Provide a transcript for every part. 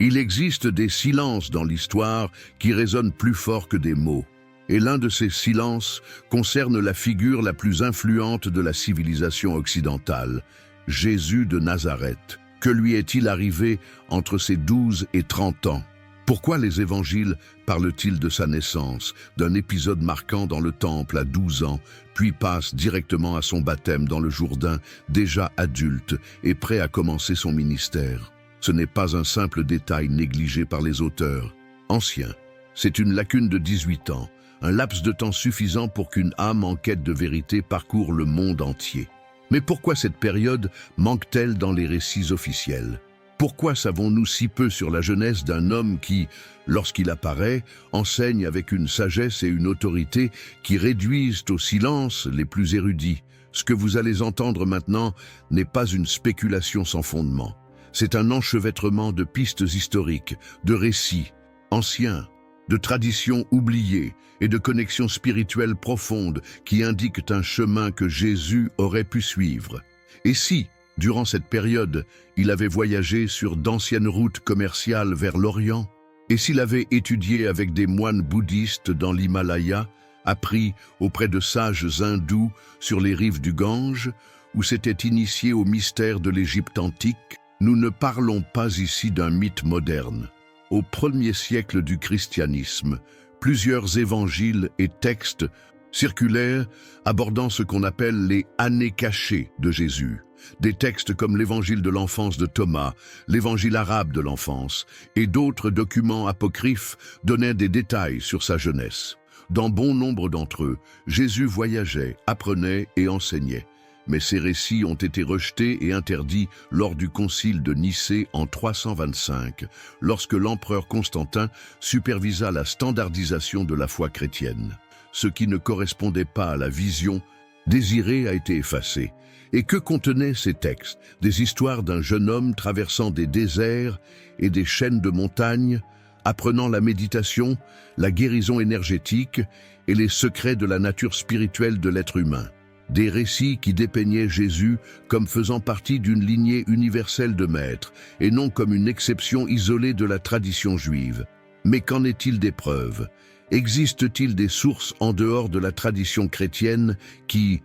Il existe des silences dans l'histoire qui résonnent plus fort que des mots. Et l'un de ces silences concerne la figure la plus influente de la civilisation occidentale, Jésus de Nazareth. Que lui est-il arrivé entre ses 12 et 30 ans? Pourquoi les évangiles parlent-ils de sa naissance, d'un épisode marquant dans le temple à 12 ans, puis passent directement à son baptême dans le Jourdain, déjà adulte et prêt à commencer son ministère? Ce n'est pas un simple détail négligé par les auteurs anciens. C'est une lacune de 18 ans, un laps de temps suffisant pour qu'une âme en quête de vérité parcourt le monde entier. Mais pourquoi cette période manque-t-elle dans les récits officiels? Pourquoi savons-nous si peu sur la jeunesse d'un homme qui, lorsqu'il apparaît, enseigne avec une sagesse et une autorité qui réduisent au silence les plus érudits? Ce que vous allez entendre maintenant n'est pas une spéculation sans fondement. C'est un enchevêtrement de pistes historiques, de récits anciens, de traditions oubliées et de connexions spirituelles profondes qui indiquent un chemin que Jésus aurait pu suivre. Et si, durant cette période, il avait voyagé sur d'anciennes routes commerciales vers l'Orient? Et s'il avait étudié avec des moines bouddhistes dans l'Himalaya, appris auprès de sages hindous sur les rives du Gange, ou s'était initié au mystère de l'Égypte antique? Nous ne parlons pas ici d'un mythe moderne. Au 1er siècle du christianisme, plusieurs évangiles et textes circulaires abordant ce qu'on appelle les années cachées de Jésus. Des textes comme l'évangile de l'enfance de Thomas, l'évangile arabe de l'enfance et d'autres documents apocryphes donnaient des détails sur sa jeunesse. Dans bon nombre d'entre eux, Jésus voyageait, apprenait et enseignait. Mais ces récits ont été rejetés et interdits lors du concile de Nicée en 325, lorsque l'empereur Constantin supervisa la standardisation de la foi chrétienne. Ce qui ne correspondait pas à la vision désirée a été effacé. Et que contenaient ces textes? Des histoires d'un jeune homme traversant des déserts et des chaînes de montagnes, apprenant la méditation, la guérison énergétique et les secrets de la nature spirituelle de l'être humain. Des récits qui dépeignaient Jésus comme faisant partie d'une lignée universelle de maîtres, et non comme une exception isolée de la tradition juive. Mais qu'en est-il des preuves? Existe-t-il des sources en dehors de la tradition chrétienne qui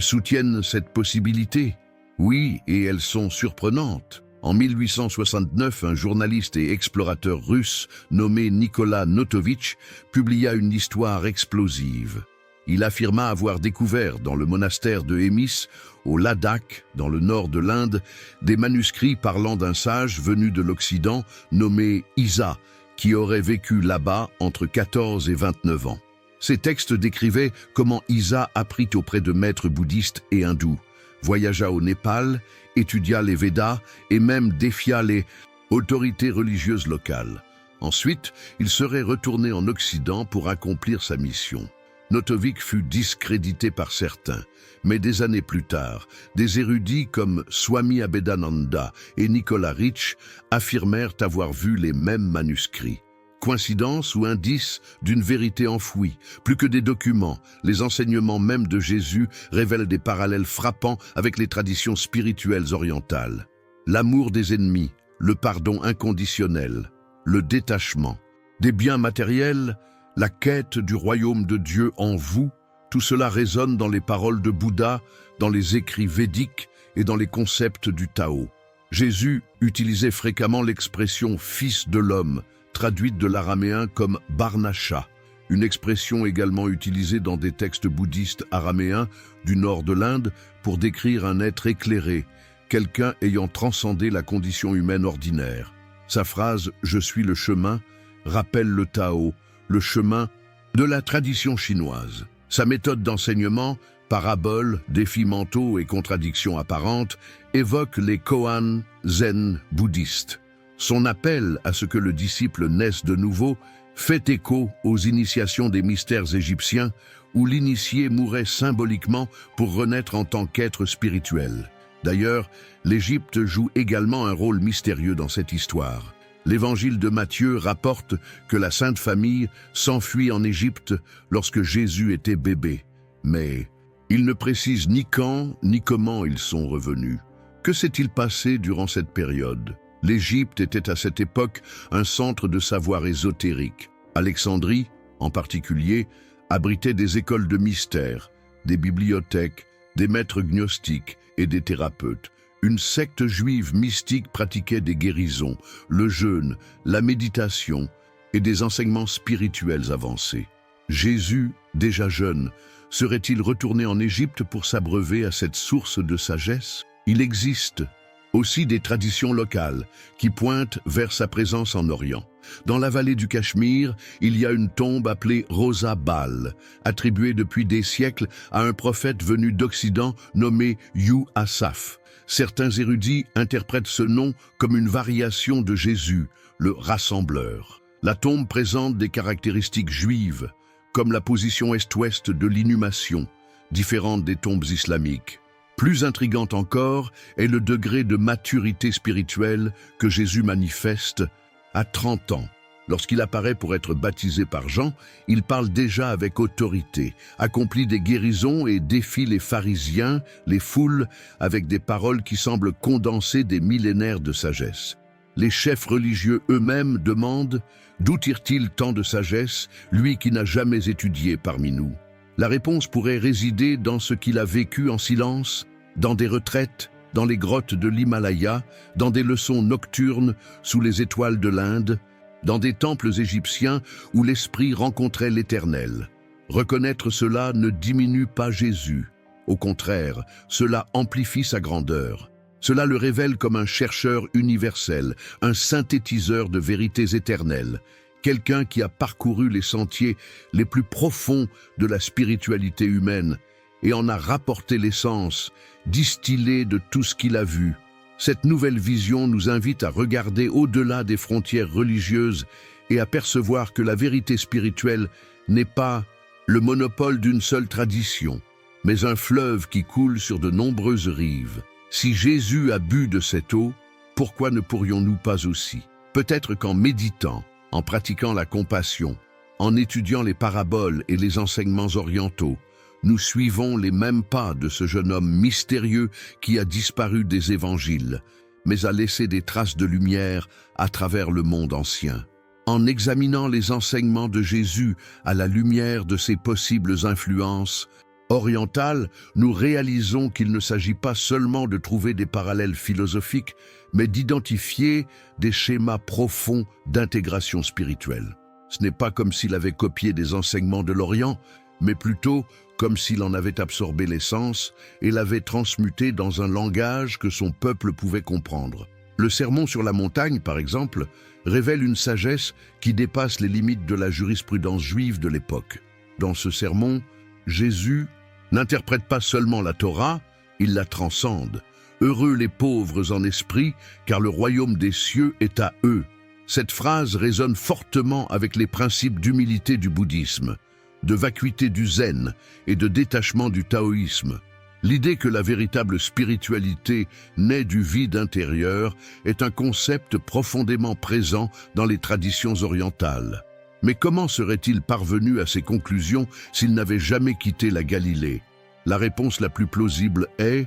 soutiennent cette possibilité? Oui, et elles sont surprenantes. En 1869, un journaliste et explorateur russe nommé Nicolas Notovitch publia une histoire explosive. Il affirma avoir découvert dans le monastère de Hémis, au Ladakh, dans le nord de l'Inde, des manuscrits parlant d'un sage venu de l'Occident nommé Isa, qui aurait vécu là-bas entre 14 et 29 ans. Ces textes décrivaient comment Isa apprit auprès de maîtres bouddhistes et hindous, voyagea au Népal, étudia les Védas et même défia les autorités religieuses locales. Ensuite, il serait retourné en Occident pour accomplir sa mission. Notovitch fut discrédité par certains, mais des années plus tard, des érudits comme Swami Abhedananda et Nicolas Rich affirmèrent avoir vu les mêmes manuscrits. Coïncidence ou indice d'une vérité enfouie? Plus que des documents, les enseignements même de Jésus révèlent des parallèles frappants avec les traditions spirituelles orientales. L'amour des ennemis, le pardon inconditionnel, le détachement, des biens matériels, la quête du royaume de Dieu en vous, tout cela résonne dans les paroles de Bouddha, dans les écrits védiques et dans les concepts du Tao. Jésus utilisait fréquemment l'expression « fils de l'homme », traduite de l'araméen comme « Barnasha », une expression également utilisée dans des textes bouddhistes araméens du nord de l'Inde pour décrire un être éclairé, quelqu'un ayant transcendé la condition humaine ordinaire. Sa phrase « Je suis le chemin » rappelle le Tao, le chemin de la tradition chinoise. Sa méthode d'enseignement, paraboles, défis mentaux et contradictions apparentes, évoque les koans zen bouddhistes. Son appel à ce que le disciple naisse de nouveau fait écho aux initiations des mystères égyptiens où l'initié mourait symboliquement pour renaître en tant qu'être spirituel. D'ailleurs, l'Égypte joue également un rôle mystérieux dans cette histoire. L'évangile de Matthieu rapporte que la Sainte Famille s'enfuit en Égypte lorsque Jésus était bébé. Mais il ne précise ni quand ni comment ils sont revenus. Que s'est-il passé durant cette période? L'Égypte était à cette époque un centre de savoir ésotérique. Alexandrie, en particulier, abritait des écoles de mystères, des bibliothèques, des maîtres gnostiques et des thérapeutes. Une secte juive mystique pratiquait des guérisons, le jeûne, la méditation et des enseignements spirituels avancés. Jésus, déjà jeune, serait-il retourné en Égypte pour s'abreuver à cette source de sagesse? Il existe aussi des traditions locales qui pointent vers sa présence en Orient. Dans la vallée du Cachemire, il y a une tombe appelée Rosa Bal, attribuée depuis des siècles à un prophète venu d'Occident nommé Yu Asaph. Certains érudits interprètent ce nom comme une variation de Jésus, le rassembleur. La tombe présente des caractéristiques juives, comme la position est-ouest de l'inhumation, différente des tombes islamiques. Plus intrigante encore est le degré de maturité spirituelle que Jésus manifeste à 30 ans. Lorsqu'il apparaît pour être baptisé par Jean, il parle déjà avec autorité, accomplit des guérisons et défie les pharisiens, les foules, avec des paroles qui semblent condenser des millénaires de sagesse. Les chefs religieux eux-mêmes demandent « D'où tire-t-il tant de sagesse, lui qui n'a jamais étudié parmi nous ?» La réponse pourrait résider dans ce qu'il a vécu en silence, dans des retraites, dans les grottes de l'Himalaya, dans des leçons nocturnes sous les étoiles de l'Inde, dans des temples égyptiens où l'Esprit rencontrait l'Éternel. Reconnaître cela ne diminue pas Jésus. Au contraire, cela amplifie sa grandeur. Cela le révèle comme un chercheur universel, un synthétiseur de vérités éternelles, quelqu'un qui a parcouru les sentiers les plus profonds de la spiritualité humaine et en a rapporté l'essence, distillée de tout ce qu'il a vu. Cette nouvelle vision nous invite à regarder au-delà des frontières religieuses et à percevoir que la vérité spirituelle n'est pas le monopole d'une seule tradition, mais un fleuve qui coule sur de nombreuses rives. Si Jésus a bu de cette eau, pourquoi ne pourrions-nous pas aussi? Peut-être qu'en méditant, en pratiquant la compassion, en étudiant les paraboles et les enseignements orientaux, nous suivons les mêmes pas de ce jeune homme mystérieux qui a disparu des évangiles, mais a laissé des traces de lumière à travers le monde ancien. En examinant les enseignements de Jésus à la lumière de ses possibles influences orientales, nous réalisons qu'il ne s'agit pas seulement de trouver des parallèles philosophiques, mais d'identifier des schémas profonds d'intégration spirituelle. Ce n'est pas comme s'il avait copié des enseignements de l'Orient, mais plutôt comme s'il en avait absorbé l'essence et l'avait transmuté dans un langage que son peuple pouvait comprendre. Le sermon sur la montagne, par exemple, révèle une sagesse qui dépasse les limites de la jurisprudence juive de l'époque. Dans ce sermon, Jésus n'interprète pas seulement la Torah, il la transcende. Heureux les pauvres en esprit, car le royaume des cieux est à eux. Cette phrase résonne fortement avec les principes d'humilité du bouddhisme, de vacuité du zen et de détachement du taoïsme. L'idée que la véritable spiritualité naît du vide intérieur est un concept profondément présent dans les traditions orientales. Mais comment serait-il parvenu à ces conclusions s'il n'avait jamais quitté la Galilée? La réponse la plus plausible est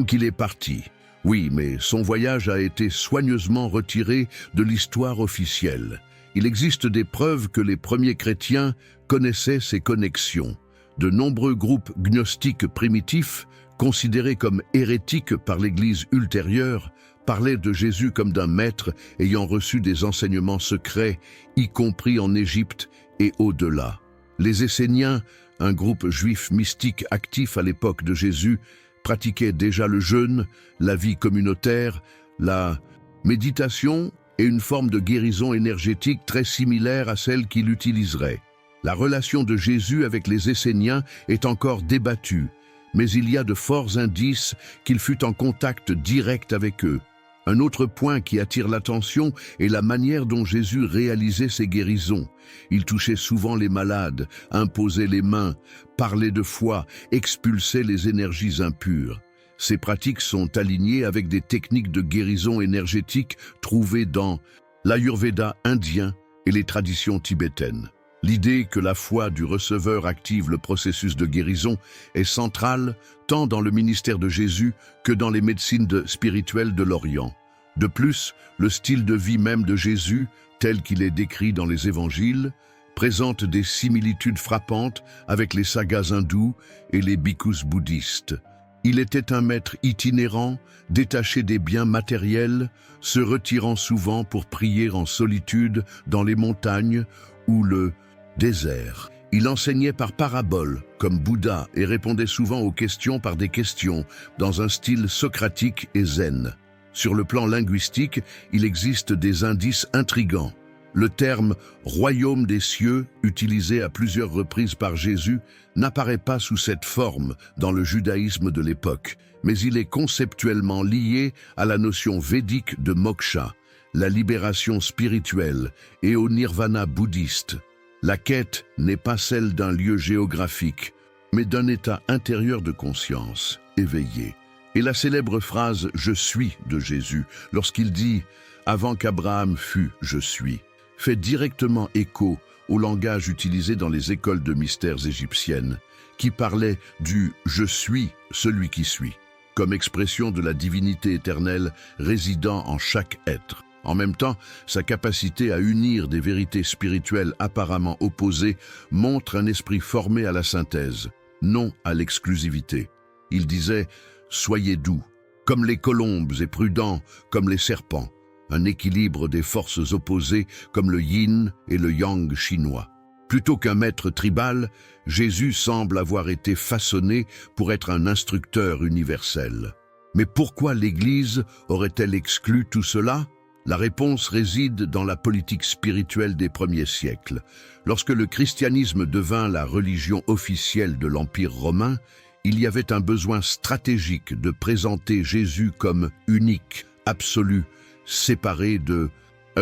qu'il est parti. Oui, mais son voyage a été soigneusement retiré de l'histoire officielle. Il existe des preuves que les premiers chrétiens connaissaient ces connexions. De nombreux groupes gnostiques primitifs, considérés comme hérétiques par l'Église ultérieure, parlaient de Jésus comme d'un maître ayant reçu des enseignements secrets, y compris en Égypte et au-delà. Les Esséniens, un groupe juif mystique actif à l'époque de Jésus, pratiquaient déjà le jeûne, la vie communautaire, la méditation et une forme de guérison énergétique très similaire à celle qu'il utiliserait. La relation de Jésus avec les Esséniens est encore débattue, mais il y a de forts indices qu'il fut en contact direct avec eux. Un autre point qui attire l'attention est la manière dont Jésus réalisait ses guérisons. Il touchait souvent les malades, imposait les mains, parlait de foi, expulsait les énergies impures. Ces pratiques sont alignées avec des techniques de guérison énergétique trouvées dans l'Ayurveda indien et les traditions tibétaines. L'idée que la foi du receveur active le processus de guérison est centrale tant dans le ministère de Jésus que dans les médecines spirituelles de l'Orient. De plus, le style de vie même de Jésus, tel qu'il est décrit dans les évangiles, présente des similitudes frappantes avec les sagas hindous et les bhikkhus bouddhistes. Il était un maître itinérant, détaché des biens matériels, se retirant souvent pour prier en solitude dans les montagnes ou le désert. Il enseignait par paraboles, comme Bouddha, et répondait souvent aux questions par des questions, dans un style socratique et zen. Sur le plan linguistique, il existe des indices intrigants. Le terme « royaume des cieux », utilisé à plusieurs reprises par Jésus, n'apparaît pas sous cette forme dans le judaïsme de l'époque, mais il est conceptuellement lié à la notion védique de moksha, la libération spirituelle, et au nirvana bouddhiste. La quête n'est pas celle d'un lieu géographique, mais d'un état intérieur de conscience, éveillé. Et la célèbre phrase « Je suis » de Jésus, lorsqu'il dit « Avant qu'Abraham fût, je suis », fait directement écho au langage utilisé dans les écoles de mystères égyptiennes, qui parlait du « Je suis celui qui suis », comme expression de la divinité éternelle résidant en chaque être. En même temps, sa capacité à unir des vérités spirituelles apparemment opposées montre un esprit formé à la synthèse, non à l'exclusivité. Il disait « Soyez doux, comme les colombes et prudents comme les serpents », un équilibre des forces opposées comme le yin et le yang chinois. Plutôt qu'un maître tribal, Jésus semble avoir été façonné pour être un instructeur universel. Mais pourquoi l'Église aurait-elle exclu tout cela ? La réponse réside dans la politique spirituelle des premiers siècles. Lorsque le christianisme devint la religion officielle de l'Empire romain, il y avait un besoin stratégique de présenter Jésus comme unique, absolu, séparé de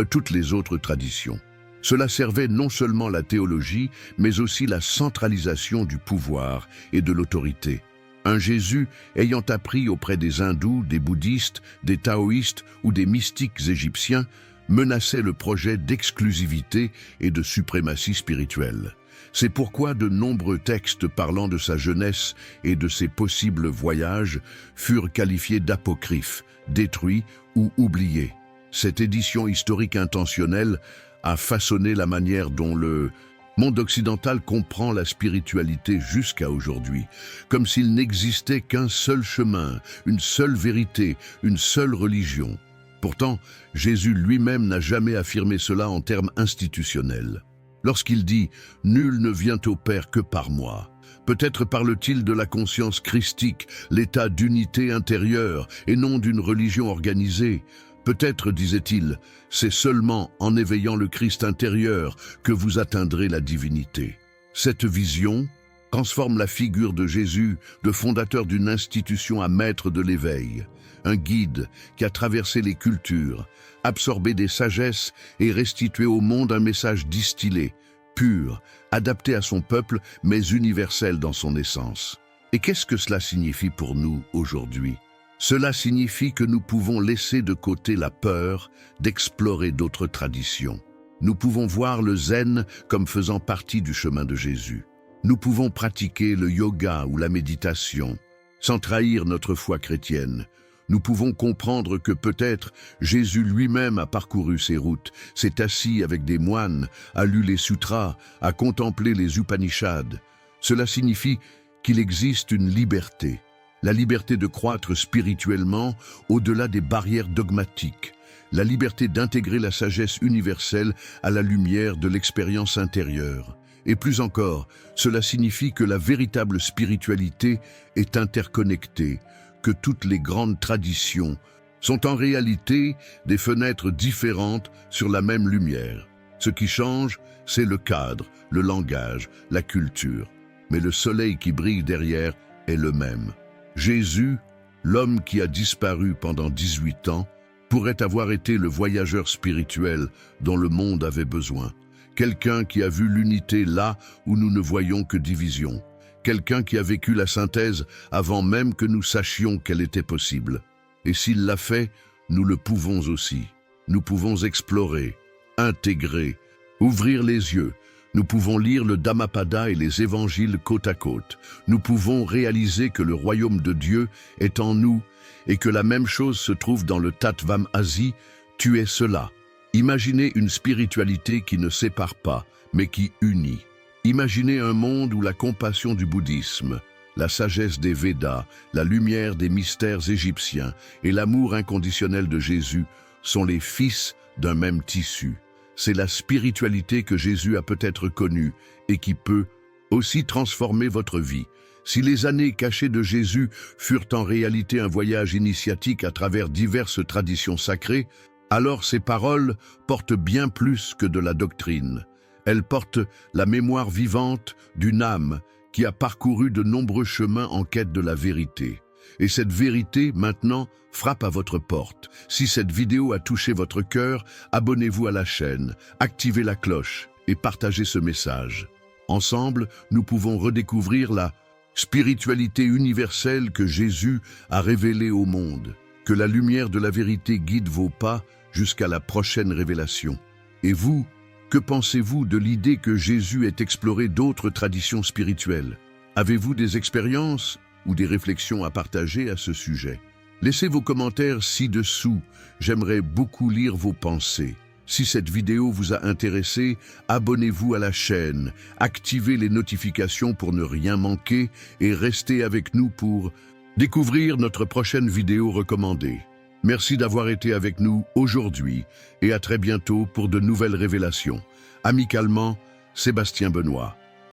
toutes les autres traditions. Cela servait non seulement la théologie, mais aussi la centralisation du pouvoir et de l'autorité. Un Jésus ayant appris auprès des hindous, des bouddhistes, des taoïstes ou des mystiques égyptiens menaçait le projet d'exclusivité et de suprématie spirituelle. C'est pourquoi de nombreux textes parlant de sa jeunesse et de ses possibles voyages furent qualifiés d'apocryphes, détruits ou oubliés. Cette édition historique intentionnelle a façonné la manière dont le monde occidental comprend la spiritualité jusqu'à aujourd'hui, comme s'il n'existait qu'un seul chemin, une seule vérité, une seule religion. Pourtant, Jésus lui-même n'a jamais affirmé cela en termes institutionnels. Lorsqu'il dit « Nul ne vient au Père que par moi », peut-être parle-t-il de la conscience christique, l'état d'unité intérieure et non d'une religion organisée. Peut-être, disait-il, c'est seulement en éveillant le Christ intérieur que vous atteindrez la divinité. Cette vision transforme la figure de Jésus de fondateur d'une institution à maître de l'éveil, un guide qui a traversé les cultures, absorbé des sagesses et restitué au monde un message distillé, pur, adapté à son peuple, mais universel dans son essence. Et qu'est-ce que cela signifie pour nous aujourd'hui ? Cela signifie que nous pouvons laisser de côté la peur d'explorer d'autres traditions. Nous pouvons voir le zen comme faisant partie du chemin de Jésus. Nous pouvons pratiquer le yoga ou la méditation sans trahir notre foi chrétienne. Nous pouvons comprendre que peut-être Jésus lui-même a parcouru ces routes, s'est assis avec des moines, a lu les sutras, a contemplé les Upanishads. Cela signifie qu'il existe une liberté. La liberté de croître spirituellement au-delà des barrières dogmatiques, la liberté d'intégrer la sagesse universelle à la lumière de l'expérience intérieure. Et plus encore, cela signifie que la véritable spiritualité est interconnectée, que toutes les grandes traditions sont en réalité des fenêtres différentes sur la même lumière. Ce qui change, c'est le cadre, le langage, la culture. Mais le soleil qui brille derrière est le même. Jésus, l'homme qui a disparu pendant 18 ans, pourrait avoir été le voyageur spirituel dont le monde avait besoin. Quelqu'un qui a vu l'unité là où nous ne voyons que division. Quelqu'un qui a vécu la synthèse avant même que nous sachions qu'elle était possible. Et s'il l'a fait, nous le pouvons aussi. Nous pouvons explorer, intégrer, ouvrir les yeux, Nous pouvons lire le Dhammapada et les évangiles côte à côte. Nous pouvons réaliser que le royaume de Dieu est en nous et que la même chose se trouve dans le Tattvam Asi, tu es cela. Imaginez une spiritualité qui ne sépare pas, mais qui unit. Imaginez un monde où la compassion du bouddhisme, la sagesse des Védas, la lumière des mystères égyptiens et l'amour inconditionnel de Jésus sont les fils d'un même tissu. C'est la spiritualité que Jésus a peut-être connue et qui peut aussi transformer votre vie. Si les années cachées de Jésus furent en réalité un voyage initiatique à travers diverses traditions sacrées, alors ces paroles portent bien plus que de la doctrine. Elles portent la mémoire vivante d'une âme qui a parcouru de nombreux chemins en quête de la vérité. Et cette vérité, maintenant, frappe à votre porte. Si cette vidéo a touché votre cœur, abonnez-vous à la chaîne, activez la cloche et partagez ce message. Ensemble, nous pouvons redécouvrir la spiritualité universelle que Jésus a révélée au monde. Que la lumière de la vérité guide vos pas jusqu'à la prochaine révélation. Et vous, que pensez-vous de l'idée que Jésus ait exploré d'autres traditions spirituelles? Avez-vous des expériences ou des réflexions à partager à ce sujet? Laissez vos commentaires ci-dessous, j'aimerais beaucoup lire vos pensées. Si cette vidéo vous a intéressé, abonnez-vous à la chaîne, activez les notifications pour ne rien manquer et restez avec nous pour découvrir notre prochaine vidéo recommandée. Merci d'avoir été avec nous aujourd'hui et à très bientôt pour de nouvelles révélations. Amicalement, Sébastien Benoît.